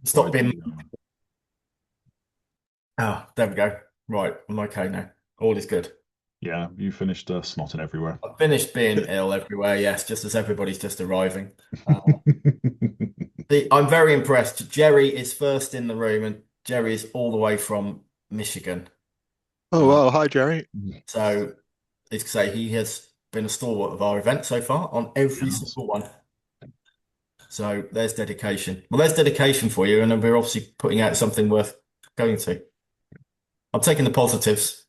Stop Right. being. Oh, there we go. Right, I'm okay now. All is good. Yeah, you finished snotting everywhere. I've finished being ill everywhere, yes, just as everybody's just arriving. Uh, I'm very impressed. Jerry is first in the room, and Jerry is all the way from Michigan. Oh Uh, wow, hi Jerry. so it's to say he has been a stalwart of our event so far on every Yes. single one. So there's dedication. Well, there's dedication for you, and then we're obviously putting out something worth going to. I'm taking the positives.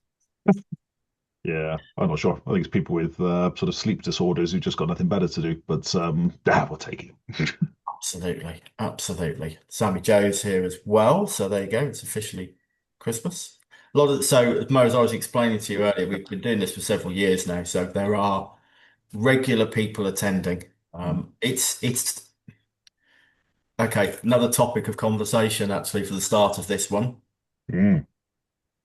Yeah, I'm not sure. I think it's people with sort of sleep disorders who just got nothing better to do. But we'll take it. Absolutely, absolutely. Sammy Joe's here as well, so there you go. It's officially Christmas. A lot of so, Mo, as I was explaining to you earlier, we've been doing this for several years now, so there are regular people attending. It's okay. Another topic of conversation actually for the start of this one. Mm,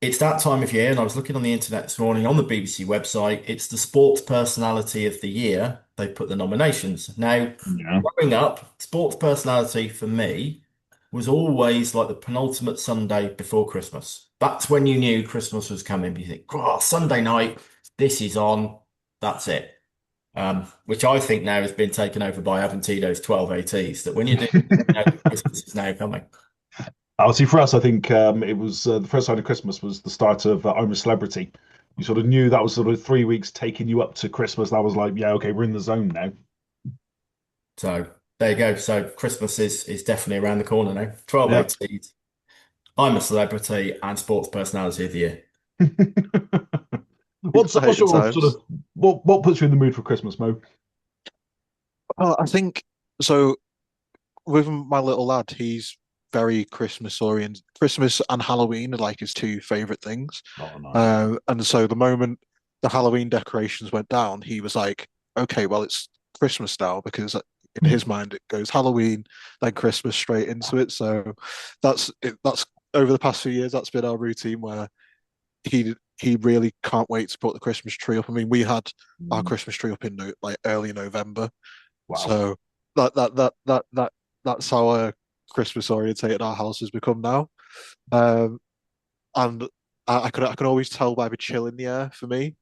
It's that time of year, and I was looking on the internet this morning on the BBC website. It's the Sports Personality of the Year. They put the nominations. Now, yeah. growing up, sports personality for me was always like the penultimate Sunday before Christmas. That's when you knew Christmas was coming. You think, oh, Sunday night, this is on. That's it. Which I think now has been taken over by Aventido's 12 ATs. That when you do, you know Christmas is now coming. I'll see. For us, I think it was the first sign of Christmas was the start of I'm a Celebrity. You sort of knew that was sort of 3 weeks taking you up to Christmas. That was like, yeah, okay, we're in the zone now. So there you go. So Christmas is definitely around the corner now. 12 Yeah. 18. I'm a celebrity and sports personality of the year. What's Exciting your sort times. of what puts you in the mood for Christmas, Mo? Well, I think so. With my little lad, he's very Christmas oriented. Christmas and Halloween are like his two favorite things. Oh, nice. And so the moment the Halloween decorations went down, he was like, "Okay, well, it's Christmas now," because in his mind it goes Halloween, then Christmas straight into it. So that's it. That's over the past few years, that's been our routine where he really can't wait to put the Christmas tree up. I mean, we had our Mm, Christmas tree up in no, like early November, wow. so that's how Christmas orientated our house has become now. Um, and I can always tell by the chill in the air for me.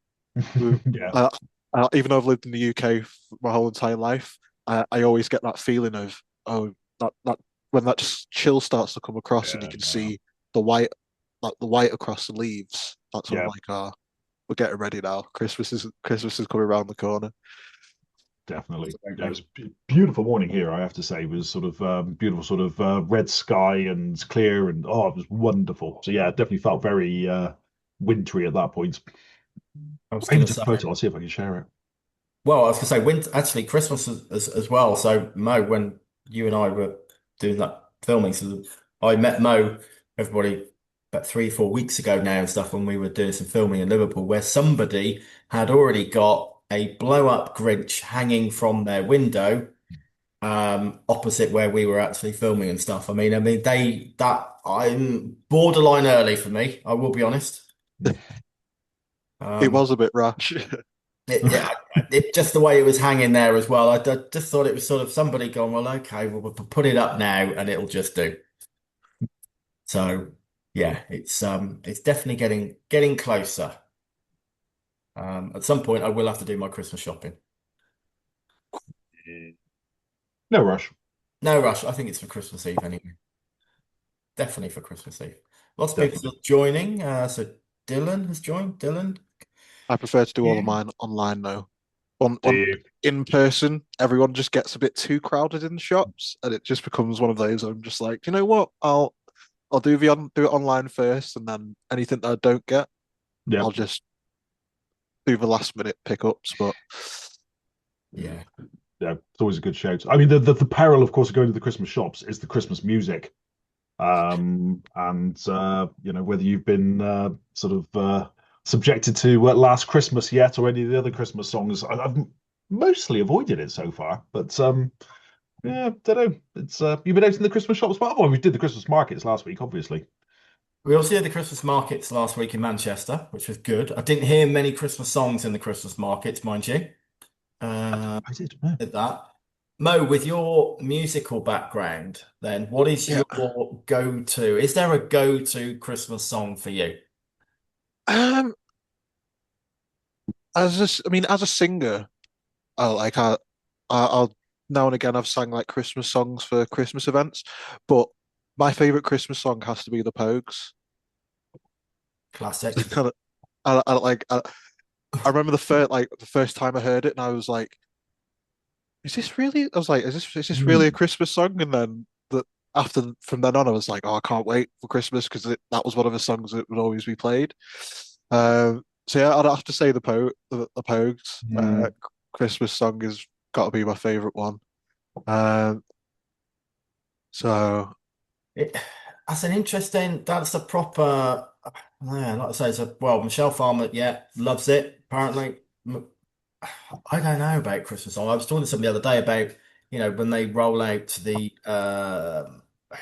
Yeah. Uh, Even though I've lived in the UK for my whole entire life, I always get that feeling of oh that when that just chill starts to come across and you Yeah. can No. see the white like the white across the leaves. That's when I'm Yeah. like, we're getting ready now. Christmas is coming around the corner. Definitely. Yeah, it Absolutely. was a beautiful morning here, I have to say. It was sort of beautiful, sort of red sky and clear, and oh, it was wonderful. So yeah, it definitely felt very wintry at that point. I was I even going to took a say, photo. I'll see if I can share it. well, I was going to say, winter, actually, Christmas as well. So, Mo, when you and I were doing that filming, so I met Mo, everybody, about 3, 4 weeks ago now and stuff, when we were doing some filming in Liverpool, where somebody had already got a blow up Grinch hanging from their window, opposite where we were actually filming and stuff. I'm borderline early for me, I will be honest. It Um, was a bit rash. yeah, just the way it was hanging there as well. Just thought it was sort of somebody going, well, okay, we'll put it up now and it'll just do. So yeah, it's definitely getting closer. At some point, I will have to do my Christmas shopping. No rush. No rush. I think it's for Christmas Eve anyway. Definitely for Christmas Eve. Lots of people Definitely. still joining. So Dylan has joined. Dylan. I prefer to do all of Yeah. mine online though. Do On you? in person, everyone just gets a bit too crowded in the shops, and it just becomes one of those. I'm just like, you know what? I'll do it online first, and then anything that I don't get, Yeah. I'll just do the last minute pickups. But Yeah. Yeah. It's always a good shout. I mean, the peril, of course, of going to the Christmas shops is the Christmas music. And whether you've been sort of subjected to Last Christmas yet or any of the other Christmas songs, I've mostly avoided it so far. But yeah, don't know. It's you've been out in the Christmas shops, but well, we did the Christmas markets last week, obviously. We also had the Christmas markets last week in Manchester, which was good. I didn't hear many Christmas songs in the Christmas markets, mind you. I, Uh, I did. Yeah. did that. Mo, with your musical background, then what is Yeah. your go-to? Is there a go-to Christmas song for you? Um, I mean, as a singer, I like I'll now and again I've sang like Christmas songs for Christmas events, but my favorite Christmas song has to be the Pogues. Classic. I remember the first time I heard it, and I was like, "Is this really?" I was like, is this really a Hmm. Christmas song?" And then after from then on, I was like, "Oh, I can't wait for Christmas," because that was one of the songs that would always be played. So yeah, I'd have to say the Pogues. Hmm. Christmas song has got to be my favorite one. Um, so It, that's an interesting. That's a proper. Yeah, like I say, it's a well. Michelle Farmer, yeah, loves it. Apparently, I don't know about Christmas song. I was talking to somebody the other day about when they roll out the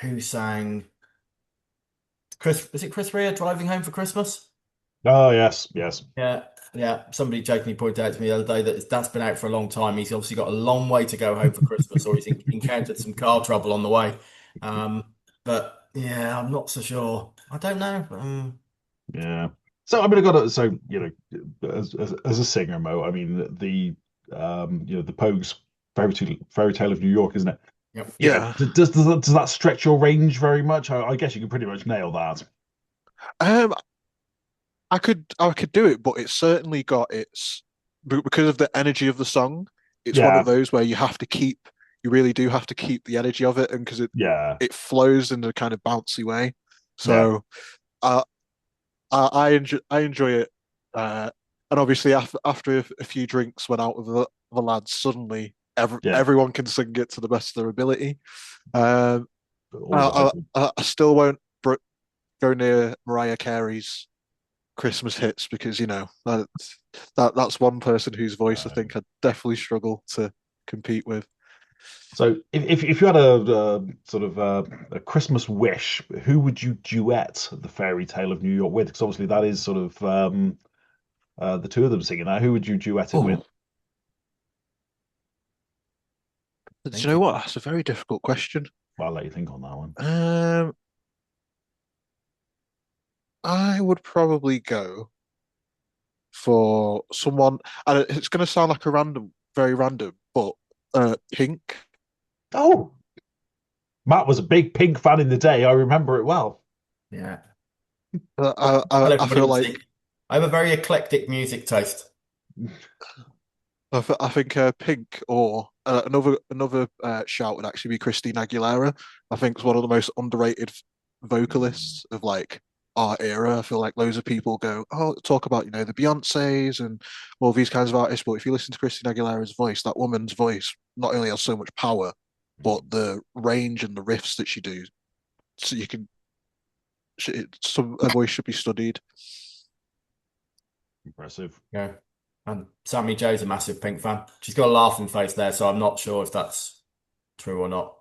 who sang Chris. Was it Chris Rea driving home for Christmas? Oh yes, yes. Yeah, yeah. Somebody jokingly pointed out to me the other day that that's been out for a long time. He's obviously got a long way to go home for Christmas, or he's encountered some car trouble on the way. Um, but yeah, I'm not so sure. I don't know. Yeah. So I mean, I got to so as a singer, Mo. I mean, the Pogues fairy tale of New York, isn't it? Yep. yeah, Does that stretch your range very much? I guess you can pretty much nail that. um, I could do it, but it's certainly got because of the energy of the song. It's one of Yeah, those where you really do have to keep the energy of it, and because yeah, it flows in a kind of bouncy way. yeah, So I I enjoy it, and obviously after a few drinks went out with the lads, suddenly yeah. everyone can sing it to the best of their ability. Um, Always vital. I still won't go near Mariah Carey's Christmas hits because that's one person whose voice I Uh, think I'd definitely struggle to compete with. so if you had a sort of a Christmas wish, who would you duet the Fairy Tale of New York with? Because obviously that is sort of the two of them singing that. Who would you duet it with? Oh, do you know Thinking. what? That's a very difficult question. Well, I'll let you think on that one. Um, I would probably go for someone, and it's going to sound like very random, but Pink. Oh, Matt was a big Pink fan in the day. I remember it well. Yeah. Tell I everybody feel we like see. I have a very eclectic music taste. I think Pink or another shout would actually be Christina Aguilera. I think is one of the most underrated vocalists of like our era. I feel like loads of people go, oh, talk about the Beyoncés and all these kinds of artists, but if you listen to Christina Aguilera's voice, that woman's voice not only has so much power, but the range and the riffs that she do, so you can some a voice should be studied. Impressive. Yeah. And Sammy Jo's a massive Pink fan. She's got a laughing face there, so I'm not sure if that's true or not.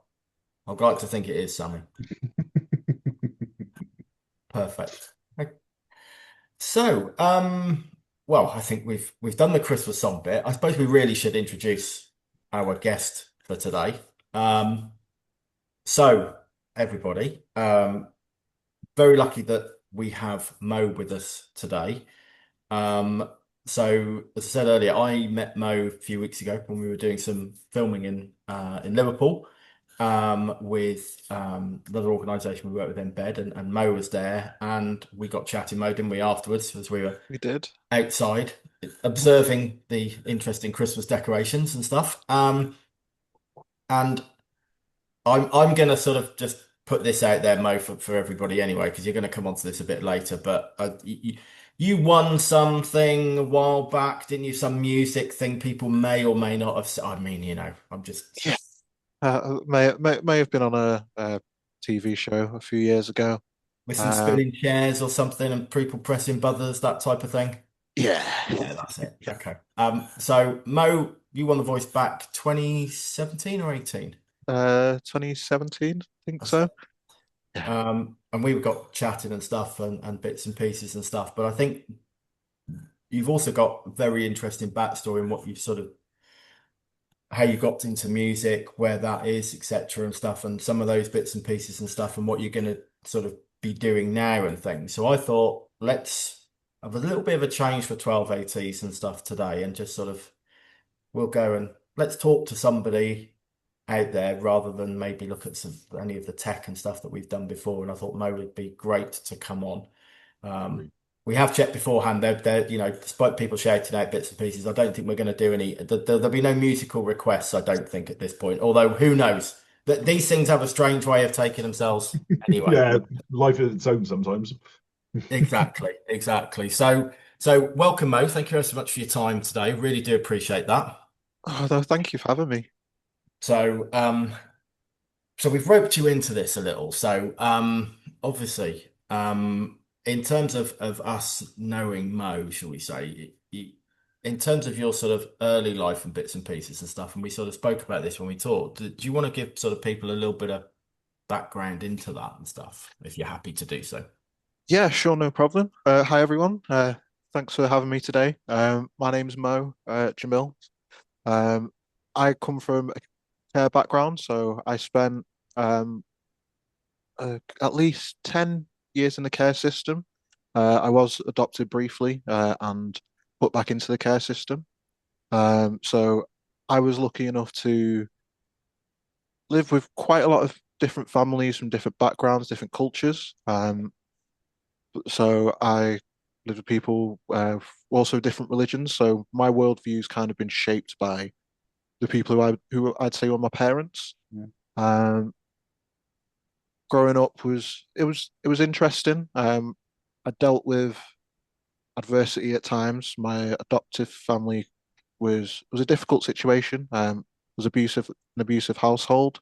I'd like to think it is Sammy. Perfect. Okay. So, well, I think we've done the Christmas song bit. I suppose we really should introduce our guest for today. Um, so everybody, very lucky that we have Mo with us today. Um, so as I said earlier, I met Mo a few weeks ago when we were doing some filming in Liverpool with another organisation we work with in bed, and Mo was there, and we got chatting, Mo, didn't we, afterwards as we were We did. outside observing the interesting Christmas decorations and stuff. And I'm gonna sort of just put this out there, Mo, for everybody anyway, because you're gonna come onto this a bit later. But you won something a while back, didn't you? Some music thing people may or may not have. I mean, I'm just Yeah. May have been on a TV show a few years ago. with some Um, spinning chairs or something, and people pressing buzzers, that type of thing. yeah, Yeah, that's it. yeah. Okay. So Mo, you won the voice back 2017 or 18? 2017, I think That's it. so. Yeah, And we got chatting and stuff and bits and pieces and stuff. But I think you've also got a very interesting backstory in what you've sort of how you got into music, where that is, etc. and stuff, and some of those bits and pieces and stuff, and what you're going to sort of be doing now and things. So I thought, let's have a little bit of a change for 12 ATs and stuff today, and just sort of we'll go and let's talk to somebody out there rather than maybe look at any of the tech and stuff that we've done before. And I thought Mo would be great to come on. Um, Great. we have checked beforehand. Despite people shouting out bits and pieces, I don't think we're going to do any. There'll be no musical requests, I don't think, at this point. Although, who knows? That these things have a strange way of taking themselves anyway. Yeah, life of its own sometimes. Exactly, exactly. So welcome, Mo. Thank you so much for your time today. Really do appreciate that. Oh, no, thank you for having me. So, so we've roped you into this a little. So, obviously, in terms of us knowing Mo, shall we say, in terms of your sort of early life and bits and pieces and stuff, and we sort of spoke about this when we talked. Do you want to give sort of people a little bit of background into that and stuff, if you're happy to do so? Yeah, sure, no problem. Hi, everyone. Thanks for having me today. My name's Mo Jamil. Um, I come from a care background, so I spent um, at least 10 years in the care system. I was adopted briefly and put back into the care system. So I was lucky enough to live with quite a lot of different families from different backgrounds, different cultures. So I live with people also different religions. So my worldview's kind of been shaped by the people who I'd say were my parents. Yeah. Um, Growing up was interesting. I dealt with adversity at times. My adoptive family was a difficult situation. Was an abusive household.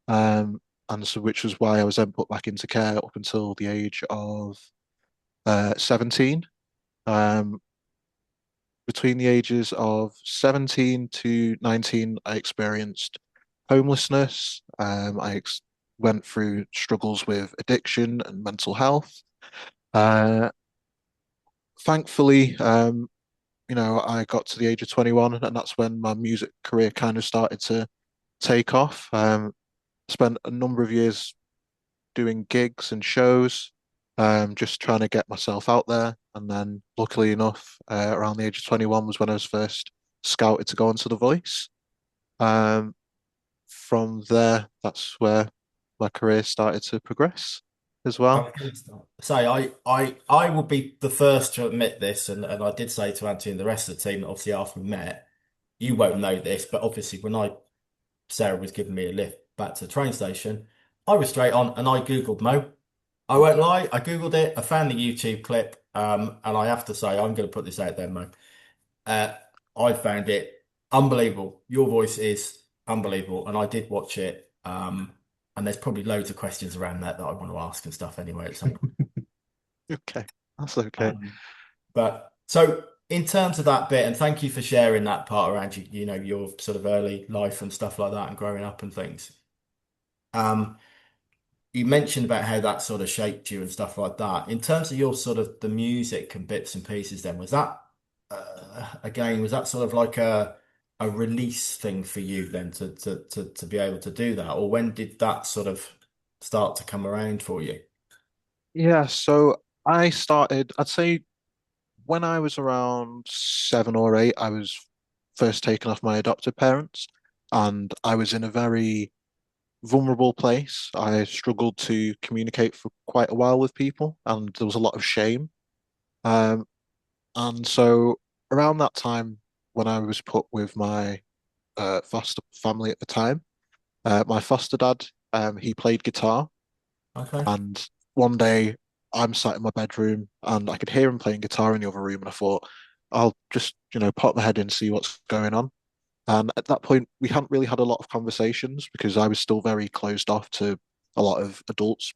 And so which was why I was then put back into care up until the age of 17. Um, Between the ages of 17 to 19, I experienced homelessness. I ex went through struggles with addiction and mental health. Uh, Thankfully, I got to the age of 21, and that's when my music career kind of started to take off. Spent a number of years doing gigs and shows, just trying to get myself out there. And then, luckily enough, around the age of 21 was when I was first scouted to go onto The Voice. Um, from there, that's where my career started to progress as well. Okay. Say, I will be the first to admit this, and I did say to Anthony and the rest of the team, that obviously after we met, you won't know this, but obviously when Sarah was giving me a lift back to the train station, I was straight on and I Googled Mo. I won't lie, I Googled it, I found the YouTube clip, and I have to say, I'm going to put this out there, Mo. Uh, I found it unbelievable. Your voice is unbelievable, and I did watch it. And there's probably loads of questions around that I want to ask and stuff anyway at some point. Okay, that's okay. Um, but so in terms of that bit, and thank you for sharing that part around your sort of early life and stuff like that and growing up and things. Um, you mentioned about how that sort of shaped you and stuff like that. In terms of your sort of the music and bits and pieces, then was that again, was that sort of like a release thing for you then to be able to do that? Or when did that sort of start to come around for you? Yeah, so I'd say when I was around 7 or 8, I was first taken off my adoptive parents, and I was in a very vulnerable place. I struggled to communicate for quite a while with people, and there was a lot of shame. Um, and so around that time, when I was put with my foster family at the time, my foster dad, he played guitar, Okay. and one day I'm sat in my bedroom and I could hear him playing guitar in the other room, and I thought, I'll just, pop my head in and see what's going on. And at that point, we hadn't really had a lot of conversations because I was still very closed off to a lot of adults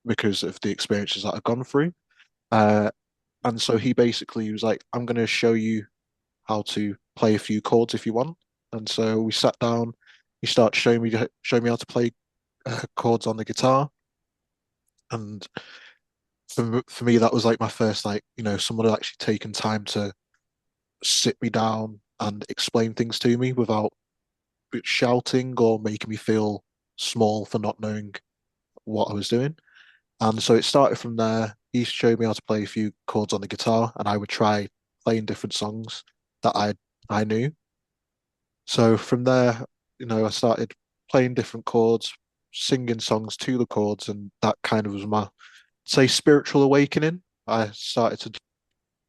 because of the experiences that I've gone through. Uh, and so he basically was like, I'm going to show you how to play a few chords if you want. And so we sat down, he started showing me how to play chords on the guitar. And for me, that was like my first, like, someone had actually taken time to sit me down and explain things to me without shouting or making me feel small for not knowing what I was doing. And so it started from there. He showed me how to play a few chords on the guitar, and I would try playing different songs that I knew. So from there, I started playing different chords, singing songs to the chords, and that kind of was my, say, spiritual awakening. I started to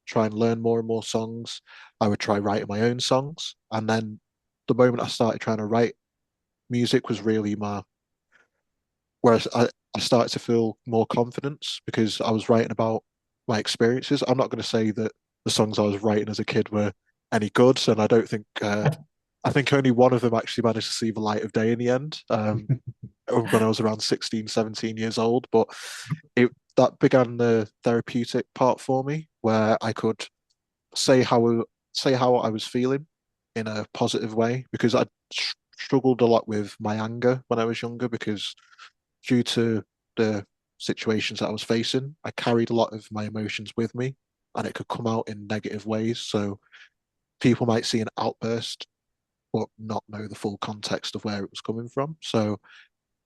try and learn more and more songs. I would try writing my own songs, and then the moment I started trying to write music was really my where I started to feel more confidence because I was writing about my experiences. I'm not going to say that the songs I was writing as a kid were any good, and I don't think I think only one of them actually managed to see the light of day in the end. When I was around 16, 17 years old, but it that began the therapeutic part for me, where I could say how I was feeling in a positive way because I struggled a lot with my anger when I was younger because due to the situations that I was facing, I carried a lot of my emotions with me and it could come out in negative ways. So people might see an outburst but not know the full context of where it was coming from. So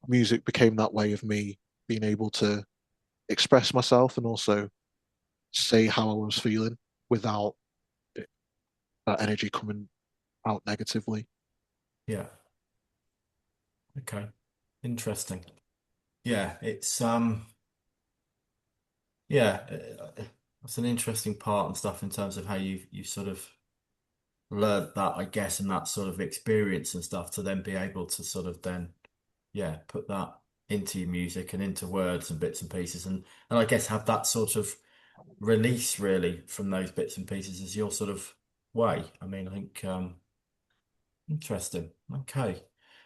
music became that way of me being able to express myself and also say how I was feeling without that energy coming out negatively. Yeah. Okay. Interesting. Yeah, it's yeah, that's an interesting part and stuff in terms of how you sort of learned that, I guess, and that sort of experience and stuff to then be able to sort of then, yeah, put that into your music and into words and bits and pieces and I guess have that sort of release really from those bits and pieces as your sort of way. I mean, I think interesting. Okay.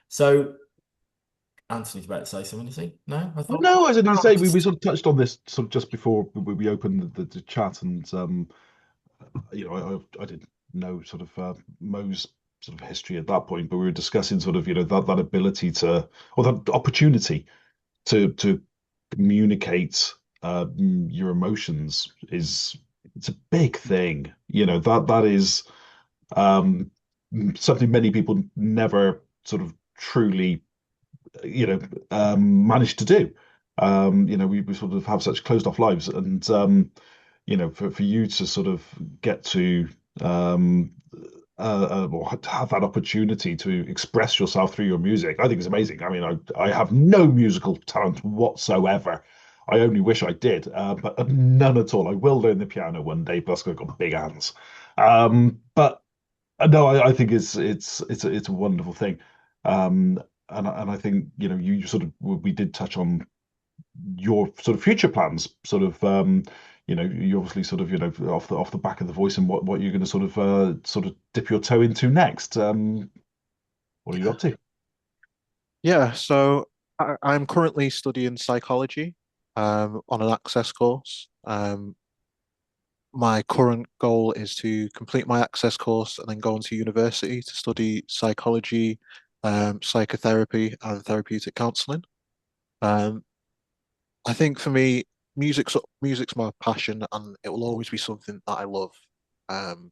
So Anthony's about to say something, is he? No, I Well, thought. no, I was going to say we sort of touched on this sort of just before we opened the chat, and I didn't know sort of Mo's sort of history at that point, but we were discussing sort of that ability to or that opportunity to communicate your emotions is it's a big thing. That is um, something many people never sort of truly manage to do. We sort of have such closed off lives, and for you to sort of get to um, or to have that opportunity to express yourself through your music, I think is amazing. I mean, I have no musical talent whatsoever. I only wish I did, but none at all. I will learn the piano one day, but that's got big hands. But no, I think it's a wonderful thing. Um, and I think you sort of we did touch on your sort of future plans, sort of you obviously sort of off the back of the voice and what you're going to sort of dip your toe into next. What are you up to? Yeah, so I'm currently studying psychology on an access course. My current goal is to complete my access course and then go on to university to study psychology, psychotherapy, and therapeutic counselling. Um, I think for me, music's my passion, and it will always be something that I love. Um,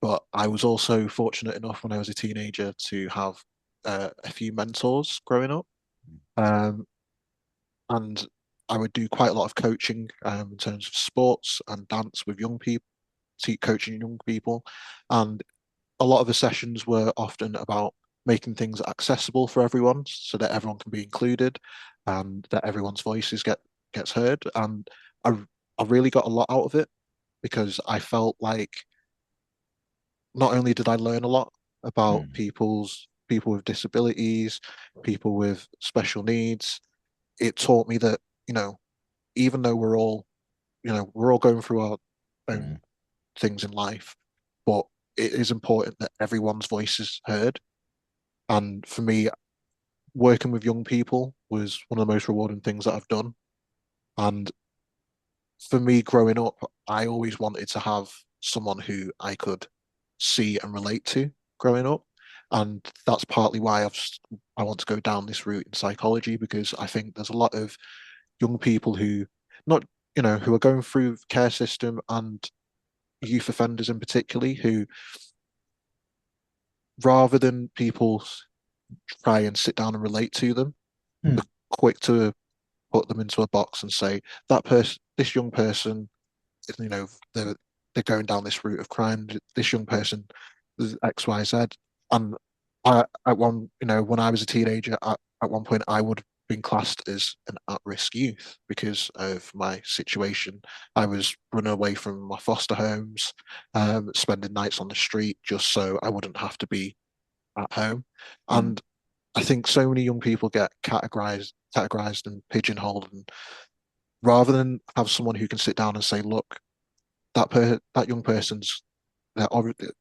but I was also fortunate enough when I was a teenager to have a few mentors growing up. Um, and I would do quite a lot of coaching in terms of sports and dance with young people, coaching young people, and a lot of the sessions were often about making things accessible for everyone, so that everyone can be included, and that everyone's voices gets heard. And I I really got a lot out of it because I felt like not only did I learn a lot about Mm, people with disabilities, people with special needs, it taught me that, you know, even though we're all going through our own mm, things in life, but it is important that everyone's voice is heard. And for me, working with young people was one of the most rewarding things that I've done. And for me, growing up, I always wanted to have someone who I could see and relate to growing up. And that's partly why I want to go down this route in psychology because I think there's a lot of young people who not who are going through the care system and youth offenders in particularly who rather than people try and sit down and relate to them. Hmm. They're quick to put them into a box and say that person, this young person, you know, they're going down this route of crime. This young person is X, Y, Z. And at one, when I was a teenager, at one point, I would have been classed as an at-risk youth because of my situation. I was running away from my foster homes, spending nights on the street just so I wouldn't have to be at home. Hmm. And I think so many young people get categorized and pigeonholed, and rather than have someone who can sit down and say, "Look, that young person's they're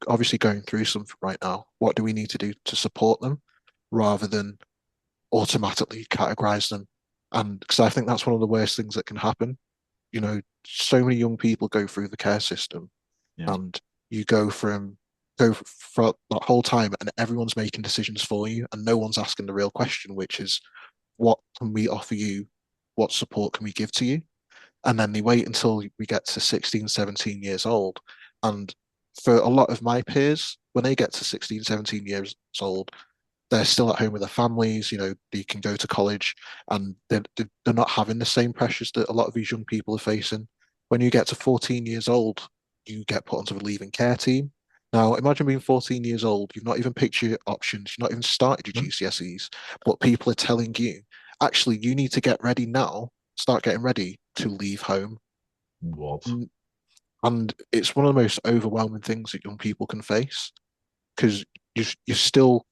obviously going through something right now. What do we need to do to support them?" Rather than automatically categorize them. And because I think that's one of the worst things that can happen. So many young people go through the care system, Yeah. and you go for that whole time, and everyone's making decisions for you, and no one's asking the real question, which is, what can we offer you? What support can we give to you? And then they wait until we get to 16, 17 years old. And for a lot of my peers, when they get to 16, 17 years old, they're still at home with their families, they can go to college, and they're not having the same pressures that a lot of these young people are facing. When you get to 14 years old, you get put onto the leaving care team. Now, imagine being 14 years old, you've not even picked your options, you've not even started your GCSEs, but people are telling you, actually, you need to get ready now, start getting ready to leave home. What? And, and it's one of the most overwhelming things that young people can face because you're still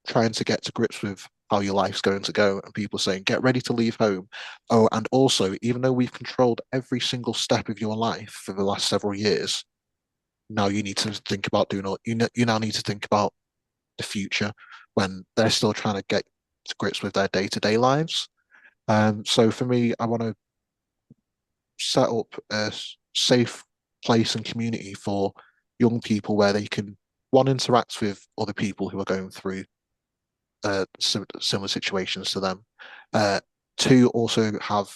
trying to get to grips with how your life's going to go, and people saying, get ready to leave home. Oh, and also, even though we've controlled every single step of your life for the last several years, now you need to think about doing all you now need to think about the future when they're still trying to get to grips with their day-to-day lives. So for me, I want to set up a safe place and community for young people where they can, one, interact with other people who are going through similar situations to them. Uh, Two, also have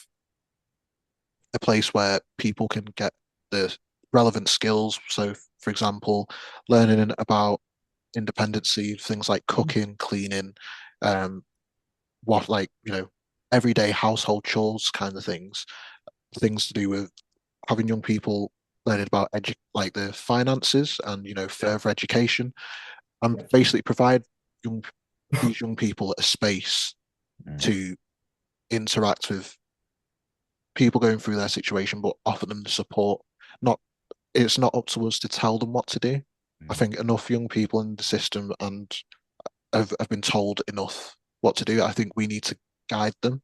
a place where people can get the relevant skills. So, for example, learning about independency, things like cooking, cleaning, um, what like, everyday household chores kind of things to do with having young people learning about like the finances and, further education, and basically provide young these young people a space Mm. to interact with people going through their situation, but offer them the support. Not It's not up to us to tell them what to do. I Mm. think enough young people in the system and have been told enough what to do. I think we need to guide them.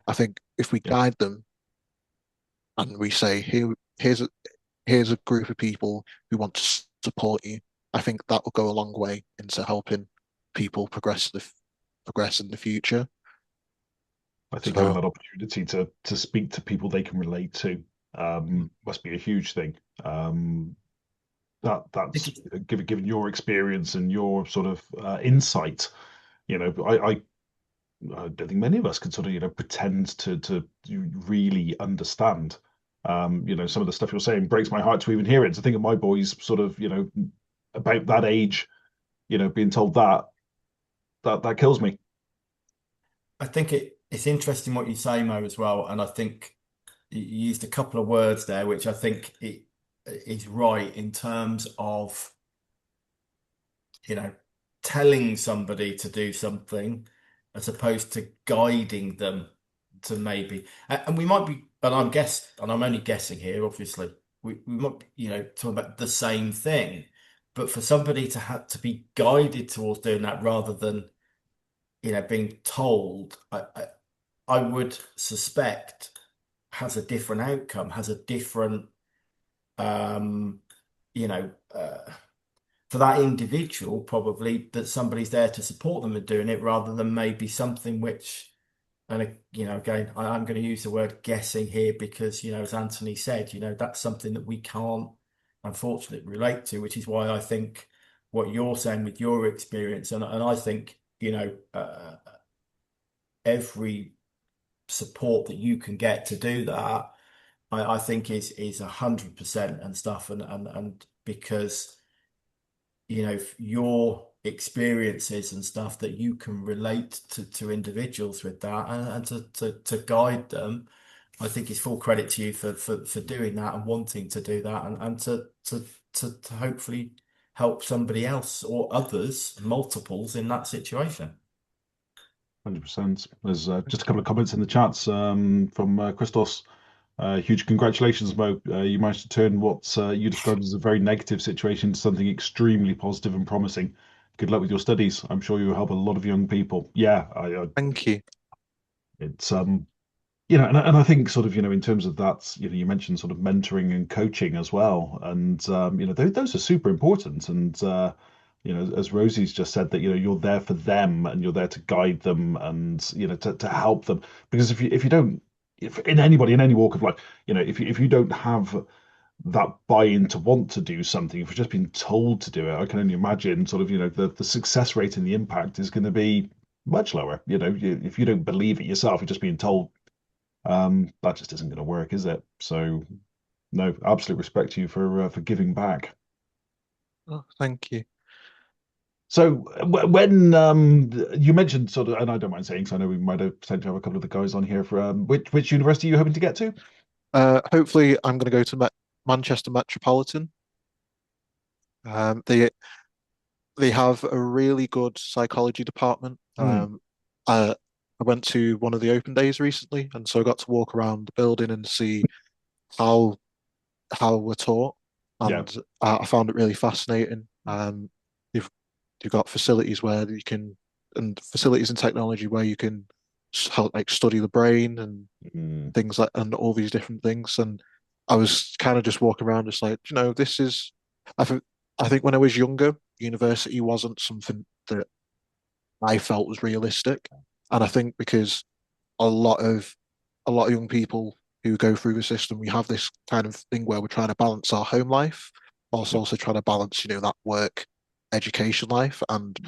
I think if we Yeah. guide them and we say, here's a group of people who want to support you, I think that will go a long way into helping people progress in the future. I think having So that opportunity to speak to people they can relate to must be a huge thing. That's given your experience and your sort of insight. I don't think many of us can sort of pretend to really understand. Some of the stuff you're saying breaks my heart to even hear it. To think of my boys sort of about that age, being told that kills me. I think it's interesting what you say, Mo, as well. And I think you used a couple of words there, which I think it is right in terms of, you know, telling somebody to do something as opposed to guiding them to maybe, and we might be, and I'm only guessing here, obviously, we might, be, talking about the same thing, but for somebody to have to be guided towards doing that rather than, being told, I would suspect has a different outcome, has a different, um, you know, for that individual, probably that somebody's there to support them in doing it rather than maybe something which, and again, I'm going to use the word guessing here because, as Anthony said, that's something that we can't unfortunately relate to, which is why I think what you're saying with your experience, and I think, every support that you can get to do that, I think is 100% and stuff, and because if you're experiences and stuff that you can relate to individuals with that, and to guide them. I think it's full credit to you for doing that and wanting to do that, and to hopefully help somebody else or others, multiples in that situation. 100%. There's just a couple of comments in the chats from Christos. Huge congratulations, Mo. You managed to turn what you described as a very negative situation into something extremely positive and promising. Good luck with your studies. I'm sure you will help a lot of young people. Yeah, Thank you. it's and I think sort of, in terms of that, you mentioned sort of mentoring and coaching as well, and those are super important. And as Rosie's just said, that you're there for them and you're there to guide them and to help them. Because if you don't, if in anybody in any walk of life, if you don't have that buy-in to want to do something, if you've just been told to do it, I can only imagine sort of the success rate and the impact is going to be much lower. If you don't believe it yourself, you're just being told, that just isn't going to work, is it? So, no, absolute respect to you for giving back. Oh, thank you. So, when you mentioned sort of, and I don't mind saying, because I know we might have potentially have a couple of the guys on here for which university are you hoping to get to? Hopefully, I'm going to go to Manchester Metropolitan. They have a really good psychology department. Hmm. I went to one of the open days recently, and so I got to walk around the building and see how we're taught, Yeah. and I found it really fascinating. You've you've got facilities where you can, and facilities and technology where you can help like study the brain and Hmm. things like, and all these different things. And I was kind of just walking around, just like, this is. I think when I was younger, university wasn't something that I felt was realistic, and I think because a lot of young people who go through the system, we have this kind of thing where we're trying to balance our home life, whilst Yeah. also trying to balance, that work education life. And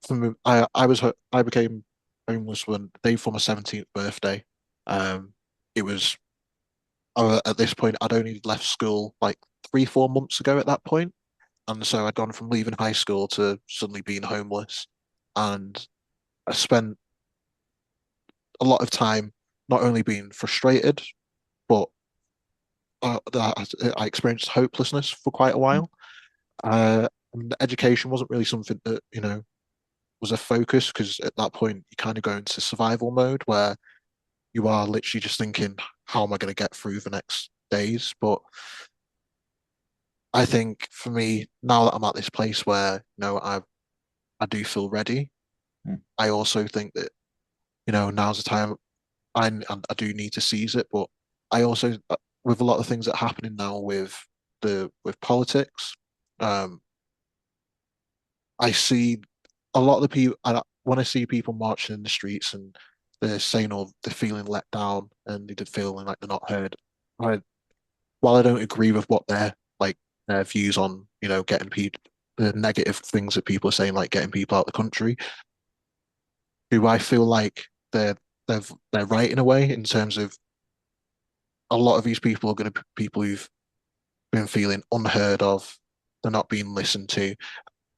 for me, I became homeless when the day for my 17th birthday. Um, it was at this point I'd only left school like 3-4 months ago at that point, and so I'd gone from leaving high school to suddenly being homeless, and I spent a lot of time not only being frustrated, but I experienced hopelessness for quite a while. And education wasn't really something that, was a focus, because at that point you kind of go into survival mode where you are literally just thinking, how am I going to get through the next days? But I think for me, now that I'm at this place where, I do feel ready, Hmm. I also think that, now's the time. I do need to seize it, but I also, with a lot of things that are happening now with politics, um, I see a lot of the people. When I see people marching in the streets and they're saying, or they're feeling let down and they're feeling like they're not heard. I, while I don't agree with what their views on, getting people, the negative things that people are saying, like getting people out of the country, do I feel like they're they're right in a way, in terms of a lot of these people are going to be people who've been feeling unheard of. They're not being listened to.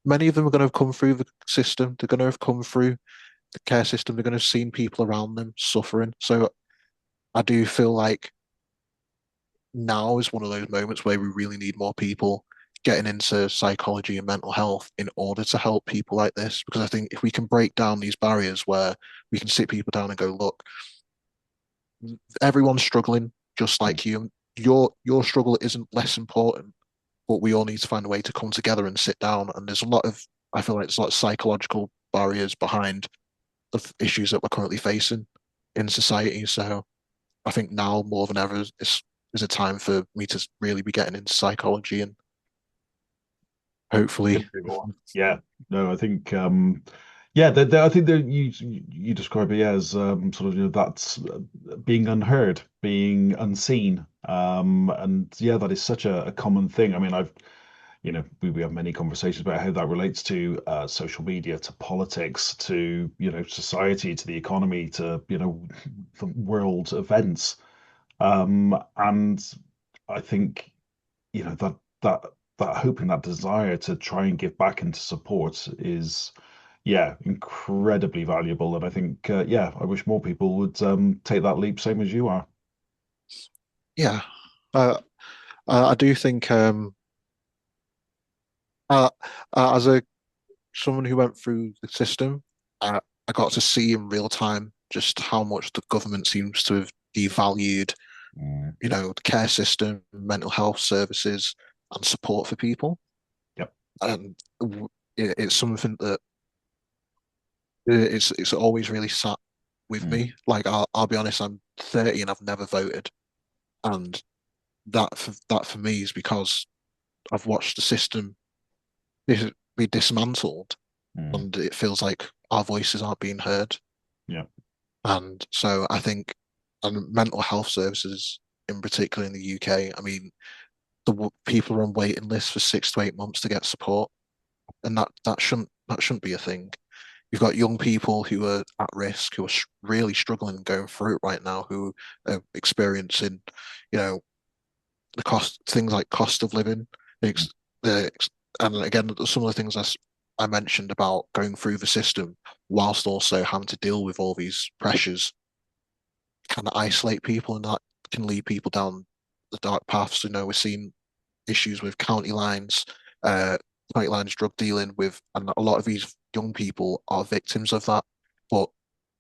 Many of them are going to have come through the system. They're going to have come through the care system. They're going to have seen people around them suffering. So I do feel like now is one of those moments where we really need more people getting into psychology and mental health in order to help people like this. Because I think if we can break down these barriers where we can sit people down and go, look, everyone's struggling just Hmm. like you. Your struggle isn't less important, but we all need to find a way to come together and sit down. And I feel like there's a lot of psychological barriers behind the issues that we're currently facing in society. So I think now more than ever is a time for me to really be getting into psychology, and hopefully, Couldn't agree more. Yeah. No, I think yeah, I think that you describe it as sort of that's being unheard, being unseen. And yeah, that is such a common thing. I mean, we have many conversations about how that relates to social media, to politics, to society, to the economy, to the world events. And I think that that hope and that desire to try and give back and to support is, yeah, incredibly valuable. And I think, yeah, I wish more people would take that leap, same as you are. Yeah. Uh, I do think uh, as a someone who went through the system, I got to see in real time just how much the government seems to have devalued, Mm. the care system, mental health services, and support for people. Yep. And it's something that it's always really sat with Mm. me. Like I'll be honest, I'm 30 and I've never voted, and that for me is because I've watched the system be dismantled, Mm. and it feels like our voices aren't being heard. Yeah. And so I think, and mental health services in particular in the UK, I mean, people are on waiting lists for 6 to 8 months to get support, and that shouldn't be a thing. You've got young people who are at risk, who are really struggling and going through it right now, who are experiencing, you know, the things like cost of living, Mm. the, and again, some of the things I mentioned about going through the system whilst also having to deal with all these pressures kind of isolate people, and that can lead people down the dark paths. We're seeing issues with uh, county lines drug dealing with, and a lot of these young people are victims of that. But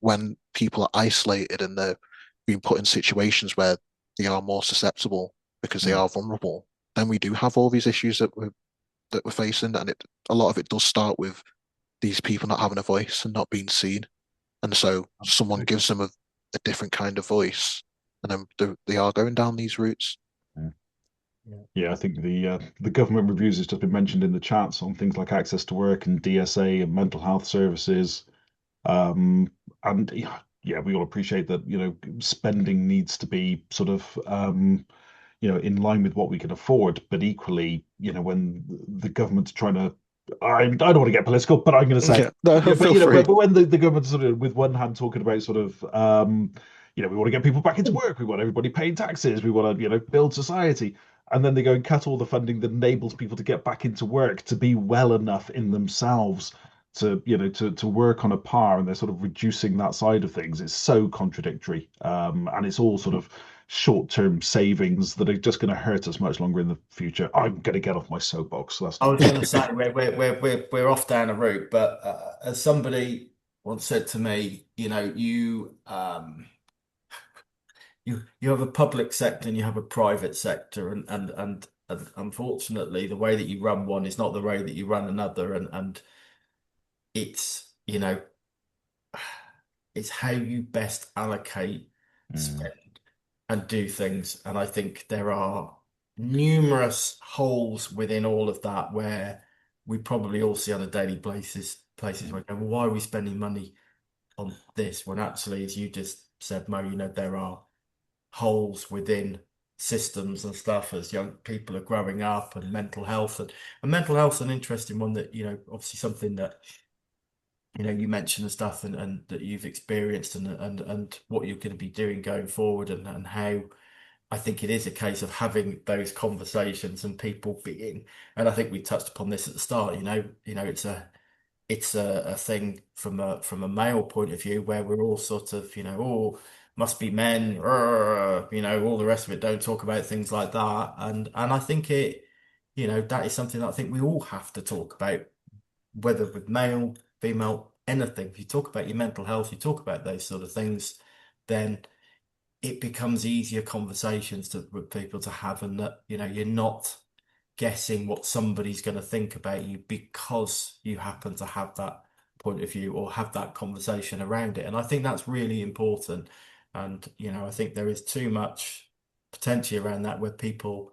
when people are isolated and they're being put in situations where they are more susceptible because they Mm. are vulnerable, then we do have all these issues that we're facing, and a lot of it does start with these people not having a voice and not being seen. And so someone Absolutely. gives them a different kind of voice, and then they are going down these routes. Mm. Yeah. Yeah, I think the government reviews has just been mentioned in the chats on things like access to work and DSA and mental health services. Um, and yeah, yeah, we all appreciate that, spending needs to be sort of in line with what we can afford. But equally, when the government's trying to, I don't want to get political, but I'm going to say, Yeah, no, yeah, but feel free. but when the government's sort of with one hand talking about sort of, we want to get people back into work, we want everybody paying taxes, we want to, build society. And then they go and cut all the funding that enables people to get back into work, to be well enough in themselves to work on a par, and they're sort of reducing that side of things. It's so contradictory, and it's all sort of short-term savings that are just going to hurt us much longer in the future. I'm going to get off my soapbox, so that's I not was going to say we're off down a route, but as somebody once said to me, you have a public sector and you have a private sector, and unfortunately, the way that you run one is not the way that you run another, and it's it's how you best allocate Mm. spend and do things. And I think there are numerous holes within all of that where we probably all see on a daily places where we go, well, why are we spending money on this when actually, as you just said, Mo, there are holes within systems and stuff as young people are growing up, and mental health's an interesting one that, obviously something that you mentioned the stuff and that you've experienced and what you're going to be doing going forward, and how I think it is a case of having those conversations and people being, and I think we touched upon this at the start, it's a thing from a male point of view where we're all sort of, oh, must be men, all the rest of it, don't talk about things like that. And I think that is something that I think we all have to talk about, whether with male, female, anything. If you talk about your mental health, you talk about those sort of things, then it becomes easier conversations with people to have, and that, you're not guessing what somebody's going to think about you because you happen to have that point of view or have that conversation around it. And I think that's really important. And, I think there is too much potentially around that where people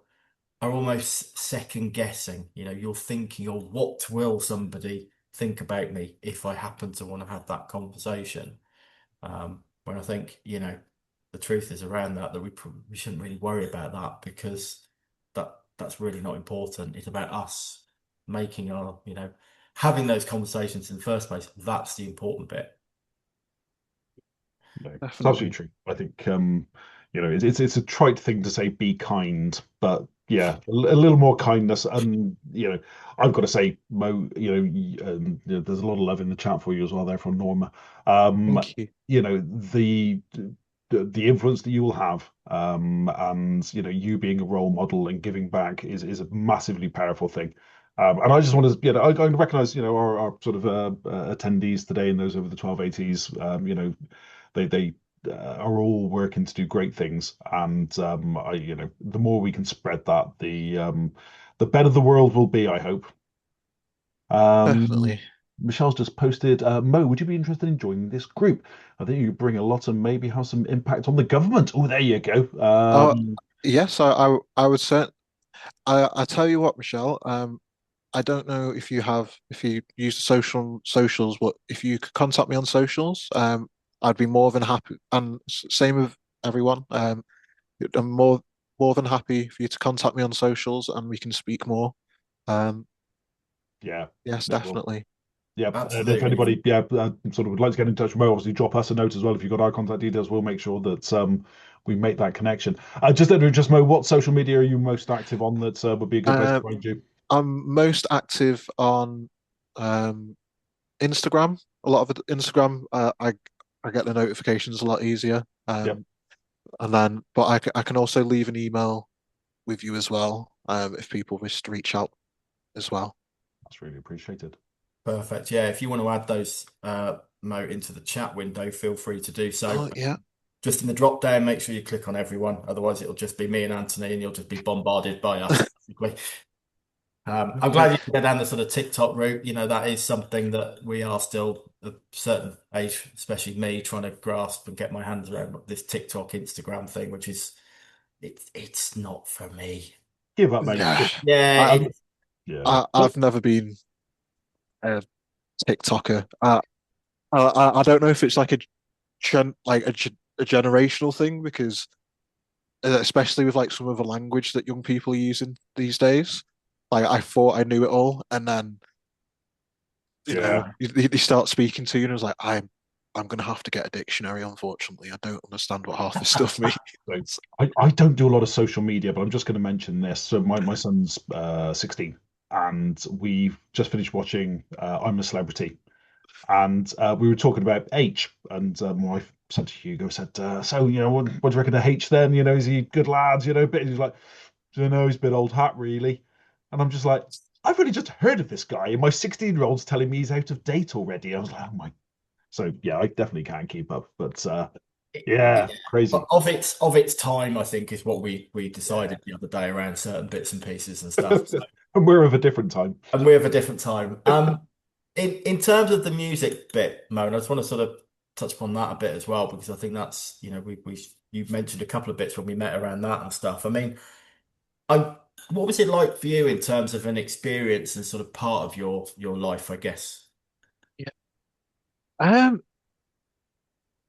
are almost second guessing. You're thinking, or what will somebody think about me if I happen to want to have that conversation? When I think, the truth is around that we shouldn't really worry about that, because that's really not important. It's about us making having those conversations in the first place. That's the important bit. No, it's absolutely Definitely. true. I think it's a trite thing to say, be kind, but yeah, a little more kindness, and I've got to say, Mo, there's a lot of love in the chat for you as well there from Norma. Um, Thank you. you know, the influence that you will have, and you being a role model and giving back is a massively powerful thing. And I just want to, I recognize, our sort of attendees today and those over the 12 ATs, they are all working to do great things, and the more we can spread that, the better the world will be, I hope. Definitely. Michelle's just posted, Mo, would you be interested in joining this group? I think you bring a lot and maybe have some impact on the government. Oh, there you go. Oh, yes, I would say I tell you what, Michelle. I don't know if you use the socials, but if you could contact me on socials, I'd be more than happy. And same with everyone. I'm more than happy for you to contact me on socials, and we can speak more. Um, Yeah, yes, no, well, definitely. yeah. And if Absolutely. anybody, yeah, sort of would like to get in touch with Mo, obviously drop us a note as well. If you've got our contact details, we'll make sure that we make that connection. Just Mo, what social media are you most active on that would be a good place to Um, find you? I'm most active on um, Instagram. A lot of it, Instagram. I get the notifications a lot easier. Yep, And then, but I can also leave an email with you as well, if people wish to reach out as well. that's really appreciated. Perfect. Yeah, if you want to add those Mo into the chat window, feel free to do so. Oh yeah. Just in the drop down, make sure you click on everyone. Otherwise, it'll just be me and Anthony, and you'll just be bombarded by us, basically. I'm Okay. glad you can go down the sort of TikTok route. That is something that we are still a certain age, especially me, trying to grasp and get my hands around this TikTok, Instagram thing, which is it's not for me. Give up, mate. Yeah. Yeah, I, Yeah. I've never been a TikToker. I don't know if it's like a generational thing because especially with like some of the language that young people are using these days. Like I thought I knew it all, and then Yeah. they start speaking to you, and I was like, I'm gonna have to get a dictionary. Unfortunately, I don't understand what half this stuff means. So I don't do a lot of social media, but I'm just going to mention this. So my son's 16, and we've just finished watching I'm a Celebrity, and we were talking about H, and my wife said to Hugo, said, so what do you reckon of H then? Is he a good lad? But he's like, he's a bit old hat really, and I'm just like, I've only just heard of this guy, and my 16-year-old's telling me he's out of date already. I was like, oh my. So yeah, I definitely can't keep up, but it- yeah, crazy. of its time, I think, is what we Yeah. decided the other day around certain bits and pieces and stuff. So, And we're of a different time. and we have a different time. In terms of the music bit, Mo, and I just want to sort of touch upon that a bit as well because I think that's we you've mentioned a couple of bits when we met around that and stuff. I mean, I what was it like for you in terms of an experience and sort of part of your life, I guess? Yeah. Um,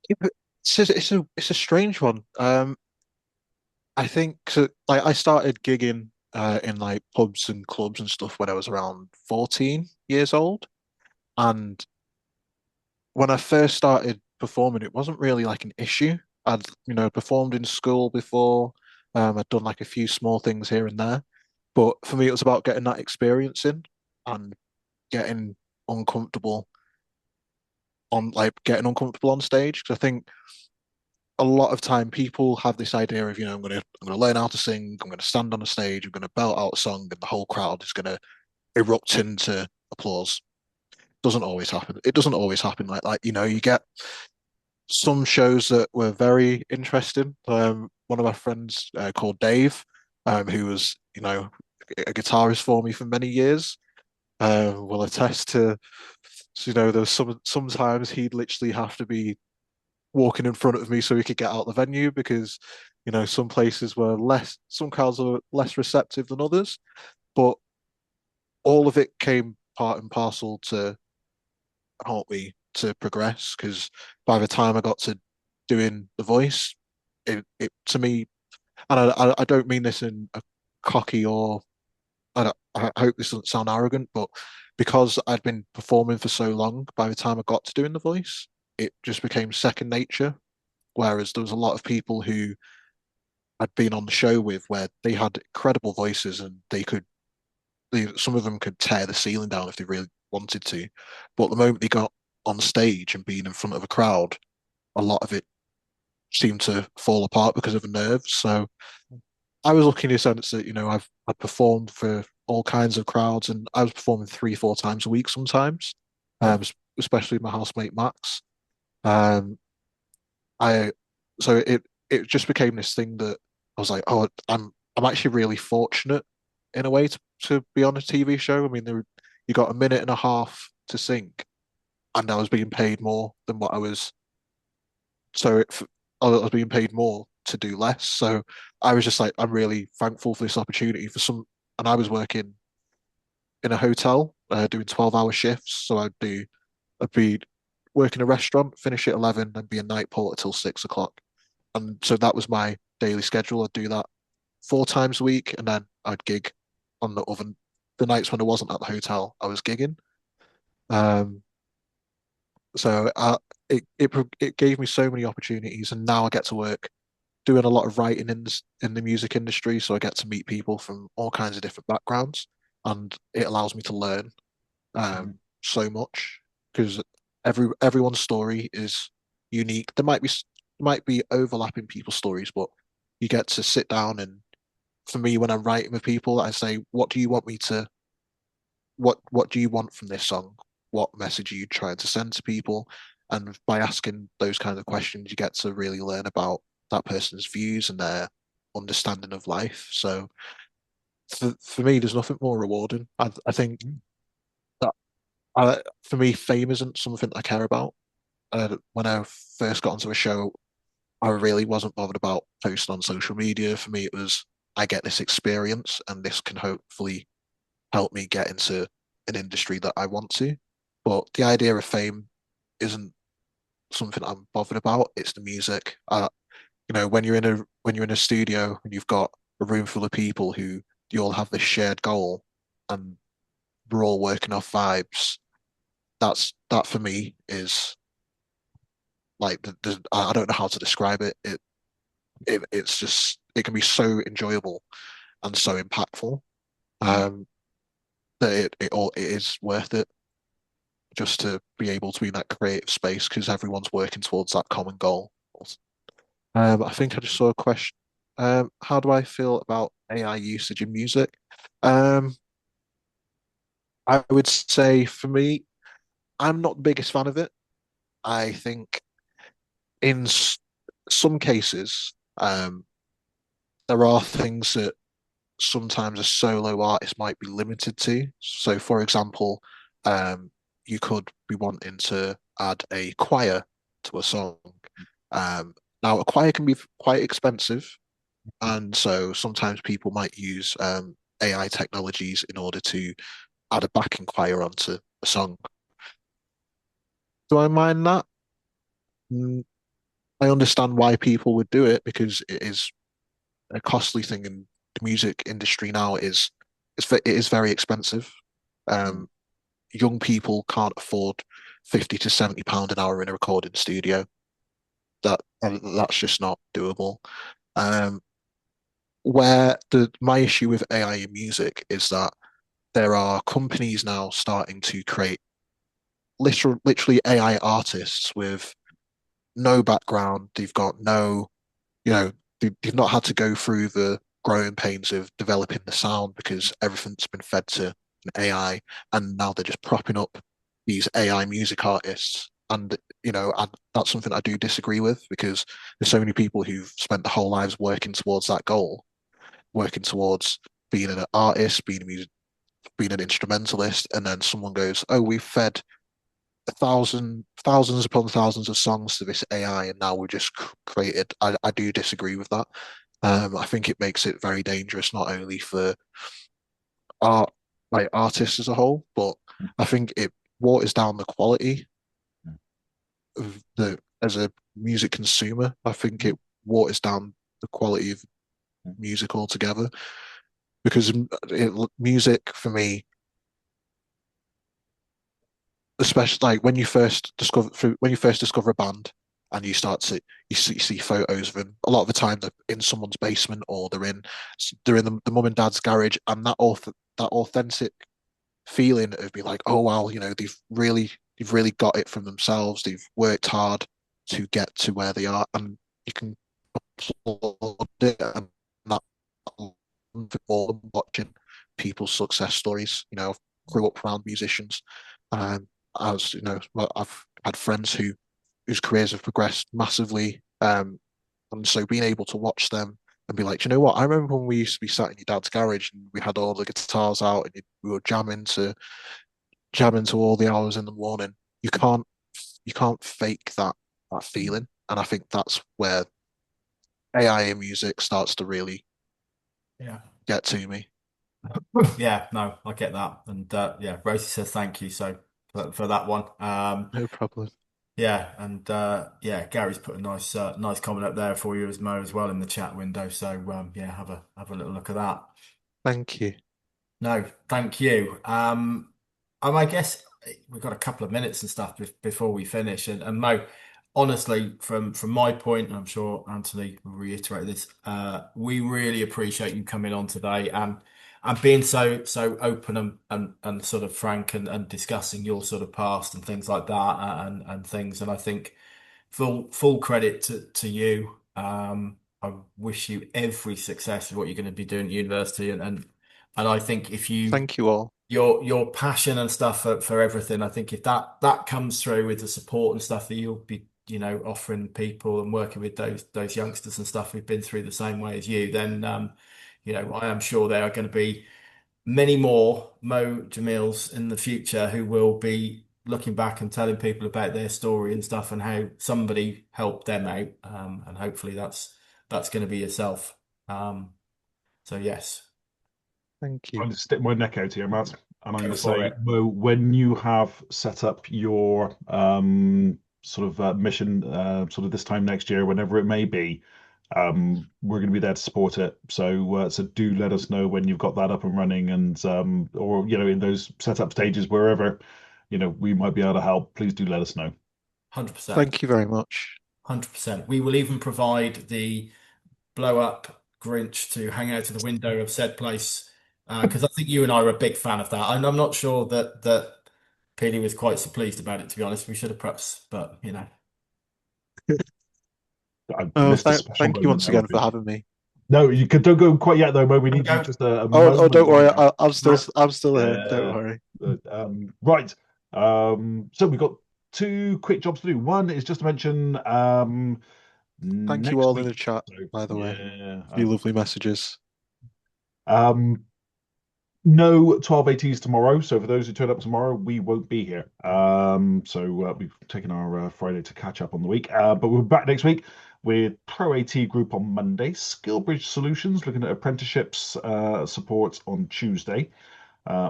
it's a strange one. I think so, like I started gigging in like pubs and clubs and stuff when I was around 14 years old, and when I first started performing, it wasn't really like an issue. I'd performed in school before. I'd done like a few small things here and there, but for me, it was about getting that experience in and getting uncomfortable getting uncomfortable on stage. Because I think a lot of time people have this idea of, I'm gonna learn how to sing, I'm gonna stand on a stage, I'm gonna belt out a song, and the whole crowd is gonna erupt into applause. Doesn't always happen. It doesn't always happen like that. You get some shows that were very interesting. One of my friends called Dave, who was, a guitarist for me for many years, will attest to, so, there was sometimes he'd literally have to be walking in front of me so we could get out the venue because some places were some crowds were less receptive than others, but all of it came part and parcel to help me to progress because by the time I got to doing the voice, it to me, and I don't mean this in a cocky or I hope this doesn't sound arrogant, but because I'd been performing for so long, by the time I got to doing the voice, it just became second nature. Whereas there was a lot of people who I'd been on the show with where they had incredible voices and some of them could tear the ceiling down if they really wanted to. But the moment they got on stage and being in front of a crowd, a lot of it seemed to fall apart because of the nerves. So I was lucky in the sense that, I've performed for all kinds of crowds and I was performing 3, 4 times a week sometimes, Oh, especially with my housemate Max. Um, I so it just became this thing that I was like, oh, I'm actually really fortunate in a way to be on a TV show. I mean, you got a minute and a half to sing, and I was being paid more than what I was. So I was being paid more to do less. So I was just like, I'm really thankful for this opportunity and I was working in a hotel, doing 12-hour shifts. So I'd be working a restaurant, finish at 11, and be a night porter till 6 o'clock. And so that was my daily schedule. I'd do that 4 times a week, and then I'd gig on the nights when I wasn't at the hotel, I was gigging. Um, so it gave me so many opportunities, and now I get to work doing a lot of writing in the music industry. So I get to meet people from all kinds of different backgrounds, and it allows me to learn mhm. so much because everyone's story is unique. Might be overlapping people's stories, but you get to sit down and for me, when I'm writing with people, I say, what do you want from this song? What message are you trying to send to people? And by asking those kinds of questions, you get to really learn about that person's views and their understanding of life. So for me, there's nothing more rewarding. I think that for me, fame isn't something I care about. When I first got onto a show, I really wasn't bothered about posting on social media. For me, it was I get this experience and this can hopefully help me get into an industry that I want to. But the idea of fame isn't something I'm bothered about. It's the music. When you're in a studio and you've got a room full of people who you all have this shared goal and we're all working off vibes, that for me is like I don't know how to describe it. It's just it can be so enjoyable and so impactful. Um, that it is worth it just to be able to be in that creative space because everyone's working towards that common goal. I think I just saw a question. How do I feel about AI usage in music? Um, I would say for me, I'm not the biggest fan of it. I think in some cases, there are things that sometimes a solo artist might be limited to. So, for example, um, you could be wanting to add a choir to a song. Um, Now, a choir can be quite expensive, and so sometimes people might use AI technologies in order to add a backing choir onto a song. Do I mind that? Mm, I understand why people would do it because it is a costly thing, and the music industry now it is very expensive. Um, Young people can't afford 50 to 70 pound an hour in a recording studio. That's just not doable. Um, where the my issue with AI in music is that there are companies now starting to create literally AI artists with no background. They've got no, you know, they've not had to go through the growing pains of developing the sound because everything's been fed to an AI, and now they're just propping up these AI music artists. And and that's something I do disagree with because there's so many people who've spent their whole lives working towards that goal, working towards being an artist, being an instrumentalist, and then someone goes, "Oh, we've fed thousands upon thousands of songs to this AI, and now we've just created." I do disagree with that. I think it makes it very dangerous, not only for art, like artists as a whole, but I think it waters down the quality of the as a music consumer. I think it waters down the quality of music altogether because music for me, especially like when you first discover a band and you see photos of them. A lot of the time they're in someone's basement or they're in the mum and dad's garage, and that authentic feeling of being like, oh wow, they've really got it from themselves. They've worked hard to get to where they are, and you can applaud it, and that more than watching people's success stories. I grew up around musicians, and I've had friends whose careers have progressed massively, and so being able to watch them and be like, "Do you know what? I remember when we used to be sat in your dad's garage and we had all the guitars out and we were jamming to all the hours in the morning. You can't fake that feeling, and I think that's where AI in music starts to really Yeah. get to me. Yeah, no, I get that. And yeah, Rosie says thank you so for that one. No problem. Yeah, and yeah, Gary's put a nice comment up there for you as Mo as well in the chat window. So yeah, have a little look at that. Thank you. No, thank you. I guess we've got a couple of minutes and stuff before we finish. And Mo, honestly, from my point, and I'm sure Anthony will reiterate this, we really appreciate you coming on today and being so open and sort of frank and discussing your sort of past and things like that and things. And I think full credit to you. I wish you every success with what you're going to be doing at university and I think if you Thank you all. your passion and stuff for everything, I think if that comes through with the support and stuff that you'll be, offering people and working with those youngsters and stuff who've been through the same way as you, then I am sure there are going to be many more Mo Jamils in the future who will be looking back and telling people about their story and stuff and how somebody helped them out. And hopefully that's going to be yourself. So yes, Thank I'm you. going to stick my neck out here, Matt, and I'm going go to for say, it. Mo, when you have set up your sort of mission, sort of this time next year, whenever it may be, we're going to be there to support it. So do let us know when you've got that up and running, and or in those setup stages wherever we might be able to help. Please do let us know. 100%. Thank you very much. 100%. We will even provide the blow up Grinch to hang out of the window of said place because I think you and I were a big fan of that. And I'm not sure that Peely was quite so pleased about it, to be honest. We should have perhaps, but I Oh, missed a thank special thank you moment once there, I again for think. having me. No, don't go quite yet though, Mo. We don't need you go. just a Oh, moment don't worry. longer. I'm No, still here. Don't Yeah. worry. Right. So we've got two quick jobs to do. One is just to mention Thank you next all in week. the chat, So by the way. yeah. For your lovely messages. Um, no 12 ATs tomorrow. So for those who turn up tomorrow, we won't be here. So we've taken our Friday to catch up on the week. But we're back next week with Pro AT Group on Monday, Skillbridge Solutions looking at apprenticeships support on Tuesday.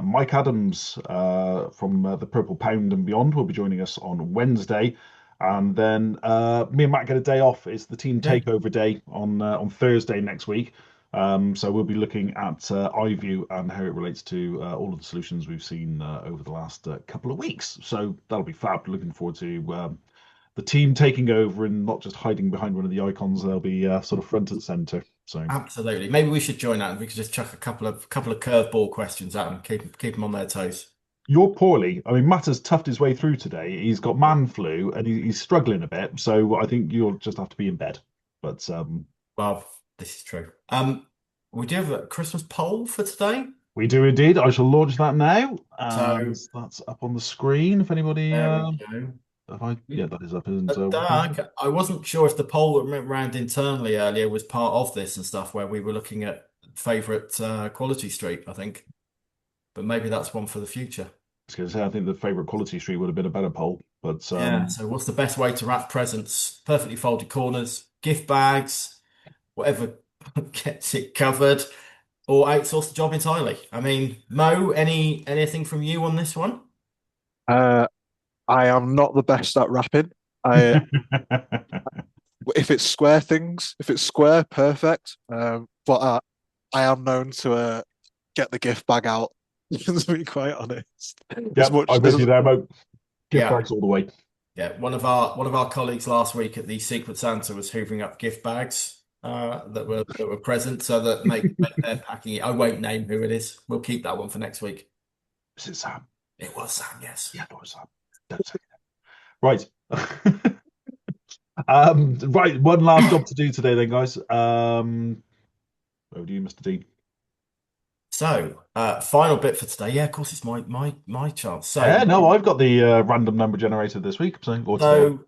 Mike Adams from the Purple Pound and Beyond will be joining us on Wednesday. And then me and Matt get a day off. It's the team yeah, takeover day on Thursday next week. So we'll be looking at iView and how it relates to all of the solutions we've seen over the last couple of weeks. So that'll be fab. Looking forward to the team taking over and not just hiding behind one of the icons. They'll be sort of front and center. So absolutely. Maybe we should join that and we could just chuck a couple of curveball questions at them, keep them on their toes. you're poorly. I mean, Matt has toughed his way through today. He's got man flu and he's struggling a bit. So I think you'll just have to be in bed. But Well, this is true. We do have a Christmas poll for today. we do indeed. I shall launch that now. And So that's up on the screen. If anybody, there we go. yeah, that is up. And Doug, I wasn't sure if the poll that went round internally earlier was part of this and stuff, where we were looking at favourite Quality Street, I think. But maybe that's one for the future. was going to say, I think the favorite quality street would have been a better poll. But Yeah. So, what's the best way to wrap presents? Perfectly folded corners, gift bags, whatever gets it covered, or outsource the job entirely. I mean, Mo, anything from you on this one? Uh, I am not the best at rapping. I if it's square, perfect. But I am known to get the gift bag out. To be quite honest, as yep, much I'm with as you there, Mo. Gift Yeah, bags all the way. Yeah, one of our colleagues last week at the Secret Santa was hoovering up gift bags that were present, so that make their packing it. I won't name who it is. We'll keep that one for next week. Is it Sam? It was Sam, yes. Yeah, no, it's Sam. Don't say it. Right. Right, one last job to do today then, guys. Over to you, Mr. Dean. So, final bit for today. Yeah, of course, it's my chance. So, Yeah, no, I've got the random number generator this week, or today. so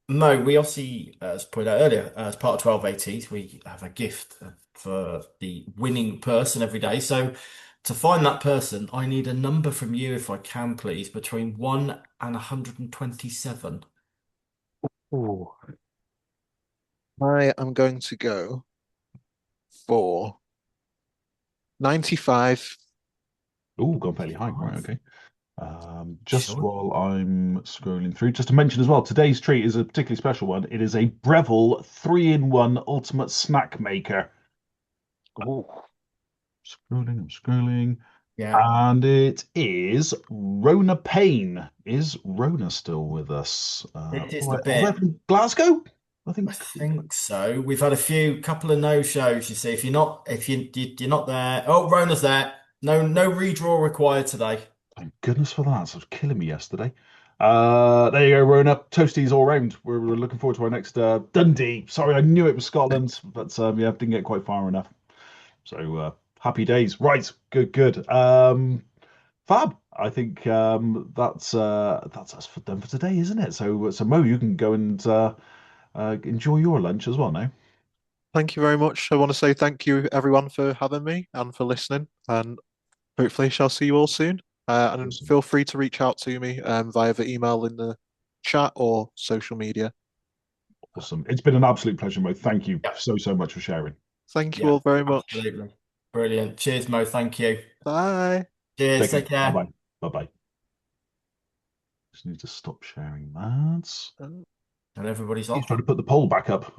Mo, we obviously, as pointed out earlier, as part of 12 ATs, we have a gift for the winning person every day. So, to find that person, I need a number from you, if I can, please, between 1 and 127. Ooh. I am going to go for 95. Oh, gone fairly high. Right, 95. okay. Just Sure. while I'm scrolling through, just to mention as well, today's treat is a particularly special one. It is a Breville 3-in-1 Ultimate Snack Maker. Ooh. I'm scrolling. Yeah. And it is Rona Payne. Is Rona still with us? This is the Right, bit. from Glasgow, I I think. think so. We've had a couple of no shows. You see, if you're not there, oh, Rona's there. No redraw required today. Thank goodness for that. It was killing me yesterday. There you go, Rona. Toasties all round. We're looking forward to our next Dundee. Sorry, I knew it was Scotland, but yeah, didn't get quite far enough. So happy days. Right, good, good. Fab. I think that's us for done for today, isn't it? So Mo, you can go and enjoy your lunch as well now. Thank you very much. I want to say thank you, everyone, for having me and for listening. And hopefully, shall see you all soon. And Awesome. feel free to reach out to me via the email in the chat or social media. Awesome. It's been an absolute pleasure, Mo. Thank you Yeah, so much for sharing. Thank you yeah, all very much. absolutely. Brilliant. Cheers, Mo. Thank you. Bye. Cheers. Take care. Take Bye care. bye. Bye bye. Just need to stop sharing that. Uh, And everybody's He's off. trying to put the poll back up.